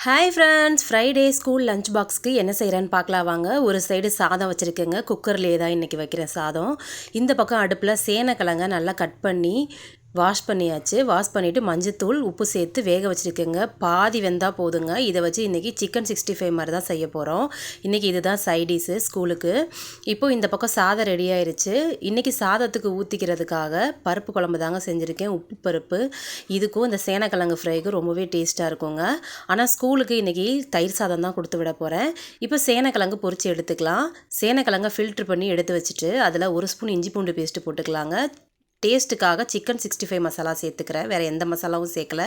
Hi friends, Friday school lunch பாக்ஸ்க்கு என்ன செய்கிறேன்னு பார்க்கலாம் வாங்க. ஒரு சைடு சாதம் வச்சுருக்கேங்க. குக்கர்லேயே தான் இன்றைக்கி வைக்கிறேன் சாதம். இந்த பக்கம் அடுப்பில் சேனக்கிழங்க நல்லா கட் பண்ணி வாஷ் பண்ணியாச்சு. வாஷ் பண்ணிவிட்டு மஞ்சத்தூள் உப்பு சேர்த்து வேக வச்சுருக்கேங்க. பாதி வெந்தால் போதுங்க. இதை வச்சு இன்றைக்கி சிக்கன் 65 மாதிரி தான் செய்ய போகிறோம். இன்றைக்கி இதுதான் சைடிஷு ஸ்கூலுக்கு. இப்போது இந்த பக்கம் சாதம் ரெடி ஆயிடுச்சு. இன்றைக்கி சாதத்துக்கு ஊற்றிக்கிறதுக்காக பருப்பு குழம்பு தாங்க செஞ்சுருக்கேன். உப்பு பருப்பு. இதுக்கும் இந்த சேனக்கிழங்கு ஃப்ரைக்கும் ரொம்பவே டேஸ்ட்டாக இருக்குங்க. ஆனால் ஸ்கூலுக்கு இன்றைக்கி தயிர் சாதம் தான் கொடுத்து விட போகிறேன். இப்போ சேனக்கிழங்கு பொரித்து எடுத்துக்கலாம். சேனக்கிழங்கை ஃபில்ட்ரு பண்ணி எடுத்து வச்சுட்டு அதில் 1 ஸ்பூன் இஞ்சி பூண்டு பேஸ்ட்டு போட்டுக்கலாங்க. டேஸ்ட்டுக்காக சிக்கன் 65 மசாலா சேர்த்துக்கிறேன். வேறு எந்த மசாலாவும் சேர்க்கல.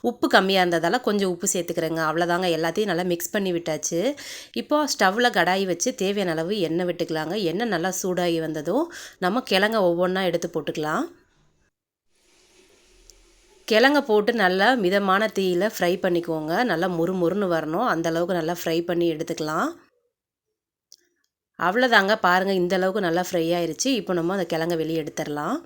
உப்பு கம்மியாக இருந்ததால் கொஞ்சம் உப்பு சேர்த்துக்கிறேங்க. அவ்வளோதாங்க. எல்லாத்தையும் நல்லா மிக்ஸ் பண்ணி விட்டாச்சு. இப்போது ஸ்டவ்வில் கடாயி வச்சு தேவையான அளவு எண்ணெய் விட்டுக்கலாங்க. எண்ணெய் நல்லா சூடாகி வந்ததும் நம்ம கிழங்க ஒவ்வொன்றா எடுத்து போட்டுக்கலாம். கிழங்க போட்டு நல்லா மிதமான தீயில் ஃப்ரை பண்ணிக்கோங்க. நல்லா முறுமுறுன்னு வரணும். அந்தளவுக்கு நல்லா ஃப்ரை பண்ணி எடுத்துக்கலாம். அவ்வளோதாங்க. பாருங்கள், இந்தளவுக்கு நல்லா ஃப்ரை ஆயிடுச்சு. இப்போ நம்ம அந்த கிழங்க வெளியே எடுத்துடலாம்.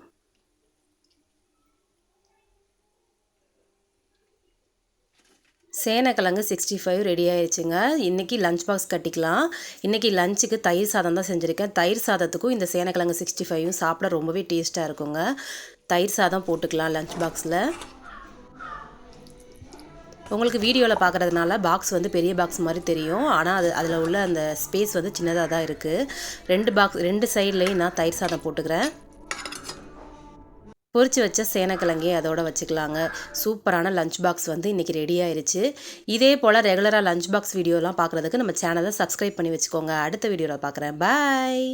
சேனக்கிழங்கு 65 ரெடி ஆயிடுச்சுங்க. இன்றைக்கி லஞ்ச் பாக்ஸ் கட்டிக்கலாம். இன்றைக்கி லஞ்சுக்கு தயிர் சாதம் தான் செஞ்சுருக்கேன். தயிர் சாதத்துக்கும் இந்த சேனக்கிழங்கு 65யும் சாப்பிட ரொம்பவே டேஸ்ட்டாக இருக்குங்க. தயிர் சாதம் போட்டுக்கலாம் லஞ்ச் பாக்ஸில். உங்களுக்கு வீடியோவில் பார்க்குறதுனால பாக்ஸ் வந்து பெரிய பாக்ஸ் மாதிரி தெரியும். ஆனால் அதில் உள்ள அந்த ஸ்பேஸ் வந்து சின்னதாக தான் இருக்குது. 2 சைட்லேயும் நான் தயிர் சாதம் போட்டுக்கிறேன். பொரிச்சு வச்ச சேனக்கிழங்கே அதோட வச்சுக்கலாங்க. சூப்பரான லஞ்ச் பாக்ஸ் வந்து இன்றைக்கி ரெடி ஆயிடுச்சு. இதே போல் ரெகுலராக லஞ்ச் பாக்ஸ் வீடியோலாம் பார்க்குறதுக்கு நம்ம சேனலை சப்ஸ்கிரைப் பண்ணி வச்சுக்கோங்க. அடுத்த வீடியோவில் பார்க்குறேன். பாய்.